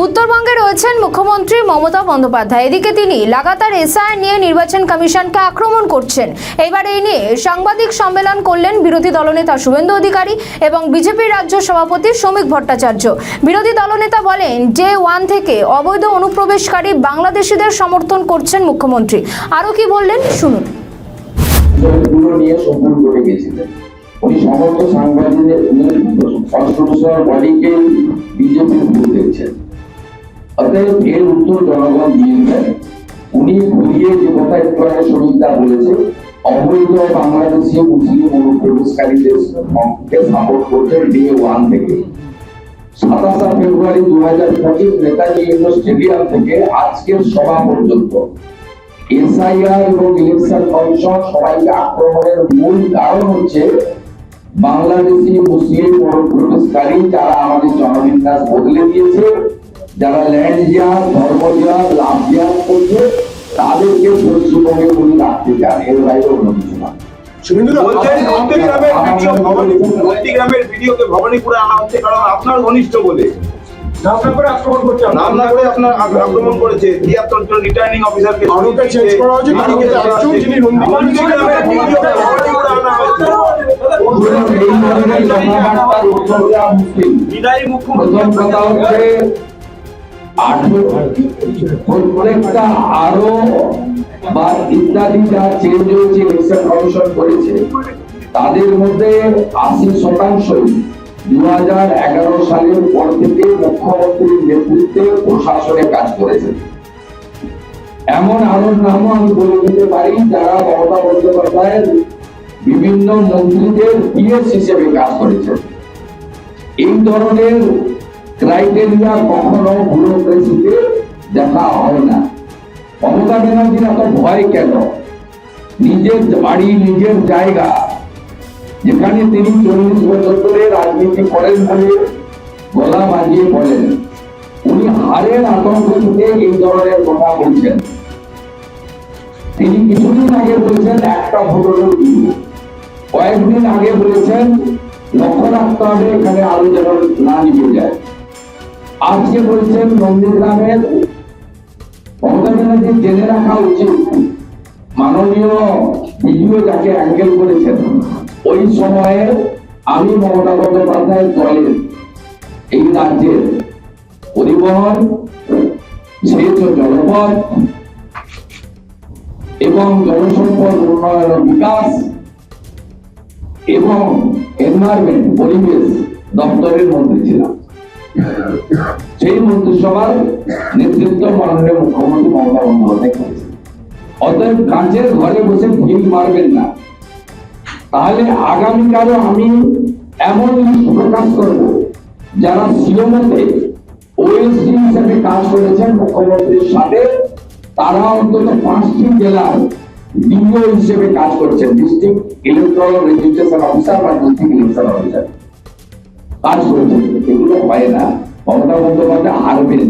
উত্তরবঙ্গে রয়েছেন মুখ্যমন্ত্রী মমতা বন্দ্যোপাধ্যায়। এদিকে তিনি লাগাতার এসআইআর নিয়ে নির্বাচন কমিশনকে আক্রমণ করছেন। এবার এই নিয়ে সাংবাদিক সম্মেলন করলেন বিরোধী দলনেতা শুভেন্দু অধিকারী এবং বিজেপি রাজ্য সভাপতি শ্রমিক ভট্টাচার্য। বিরোধী দলনেতা বলেন, ডে 1 থেকে অবৈধ অনুপ্রবেশকারী বাংলাদেশিদের সমর্থন করছেন মুখ্যমন্ত্রী। আরও কি বললেন শুনুন। উনি সমস্ত সাংবাদিকদের কনস্টিটিউশনাল বডিকে বিজেপির ভুল দেখছেন। অতএব এর উত্তর জনগণ দিয়েছেন। উনি ঘুরিয়ে যে কথা একটু আগে শ্রমিকদা বলেছে, অবৈধ বাংলাদেশি মুসলিম অনুপ্রবেশকারীদের সাপোর্ট করছেন ডে 1 থেকে। 27 ফেব্রুয়ারি 2025 নেতাজি ইন্ডোর স্টেডিয়াম থেকে আজকের সভা পর্যন্ত এসআইআর এবং ইলেকশন কমিশন সবাইকে আক্রমণের মূল কারণ হচ্ছে বাংলাদেশি মুসলিম অনুপ্রবেশকারী যারা আমাদের জনবিন্যাস বদলে দিয়েছে, যারা ল্যান্ড জিহাদ, ধর্ম জিহাদ, লাভ জিহাদ করছে, তাদেরকে পশ্চিমবঙ্গে উনি রাখতে চান। এর বাইরে অন্য কিছু না। গ্রামের ভিডিওকে ভবানীপুরে আনা হচ্ছে কারণ আপনার ঘনিষ্ঠ বলে আক্রমণ করেছে 73 জন রিটার্নিং অফিসারকে চেঞ্জ করা হয়েছে। প্রত্যেকটা আরো বা ইত্যাদি যা চেঞ্জ হয়েছে ইলেকশন কমিশন করেছে, তাদের মধ্যে 80% 2011 সালের পর থেকে মুখ্যমন্ত্রীর নেতৃত্বে প্রশাসনে কাজ করেছে। এমন আরো নামও আমি বলে দিতে পারি যারা মমতা বন্দ্যোপাধ্যায়ের বিভিন্ন মন্ত্রীদের পিএস হিসেবে কাজ করেছে। এই ধরনের ক্রাইটেরিয়া কখনো ব্যুরোক্রেসিতে দেখা হয় না। মমতা ব্যানার্জির এত ভয় কেন? নিজের বাড়ি, নিজের জায়গা, যেখানে তিনি 40 বছর ধরে রাজনীতি করেন বলে গলা বাজিয়ে বলেন, উনি হারের আতঙ্ক থেকে এই ধরনের কথা বলছেন। তিনি কিছুদিন আগে বলেছেন একটা ভোটের দিন, কয়েকদিন আগে বলেছেন লক্ষ্য রাখতে হবে এখানে আলো যেন না নিভে যায়। আজকে বলছেন নন্দীগ্রামের মমতা ব্যানার্জি জেনে রাখা উচিত, মাননীয় ভিডিও যাকে অ্যাঙ্গেল করেছেন, ওই সময়ে আমি মমতা বন্দ্যোপাধ্যায়ের দলের এই রাজ্যের পরিবহন, সেচ ও জলপথ এবং জনসম্পদ উন্নয়ন ও বিকাশ এবং এনভায়রনমেন্ট পরিবেশ দপ্তরের মন্ত্রী ছিলাম। সেই মন্ত্রিসভার নেতৃত্ব মাননীয় মুখ্যমন্ত্রী মমতা বন্দ্যোপাধ্যায় করেছেন। অতএব কাঁচের ঘরে বসে ভিড় মারবেন না। তাহলে আগামীকালও আমি এমন লিস্ট প্রকাশ করব যারা সিওমতে ওএসডি হিসেবে কাজ করেছেন মুখ্যমন্ত্রীর সাথে, তারা অন্তত 5টি জেলার ডিও হিসেবে কাজ করছেন, ডিস্ট্রিক্ট ইলেকট্রাল রেজিস্ট্রেশন অফিসার বা ডিস্ট্রিক্ট ইলেকশন অফিসার কাজ করেছেন। এগুলো হয় না। মমতা বন্দ্যোপাধ্যায় হারবেন,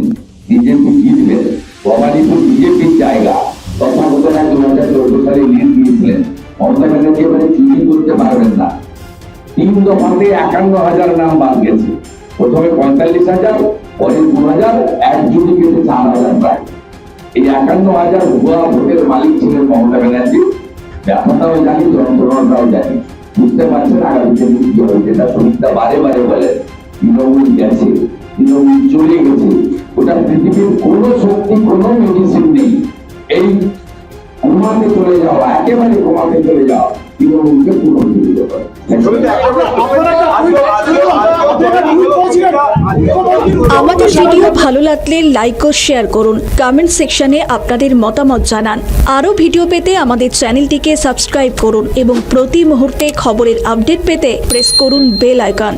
বিজেপি জিতবেন। ভবানীপুর বিজেপির জায়গা, তথাগত 2014 সালে লিড দিয়েছিলেন। মমতা ব্যানার্জি এবারে চুরি করতে পারবেন না। 3 দফাতে 51,000 নাম বাদ গেছে। প্রথমে 45,000, পরে 2,000, এক জুটি কেটে 4,000 প্রায়। এই 51,000 ভুয়া ভোটের মালিক ছিলেন মমতা ব্যানার্জি। ব্যাপারটাও জানি, যন্ত্রণাটাও জানি। বুঝতে পারছেন আগামীতে কি হবে, যেটা শ্রমিকরা বারে বারে বলেন তৃণমূল গেছে, তৃণমূল চলে গেছে। ওটা পৃথিবীর কোনো শক্তি, কোনো মেডিসিন নেই। এই ঘুমাতে চলে যাওয়া, একেবারে ঘুমাতে চলে যাওয়া তৃণমূলকে পুনর্জীবিত করে। আমাদের ভিডিও ভালো লাগলে লাইক ও শেয়ার করুন, কমেন্ট সেকশনে আপনাদের মতামত জানান। আরও ভিডিও পেতে আমাদের চ্যানেলটিকে সাবস্ক্রাইব করুন এবং প্রতি মুহূর্তে খবরের আপডেট পেতে প্রেস করুন বেল আইকন।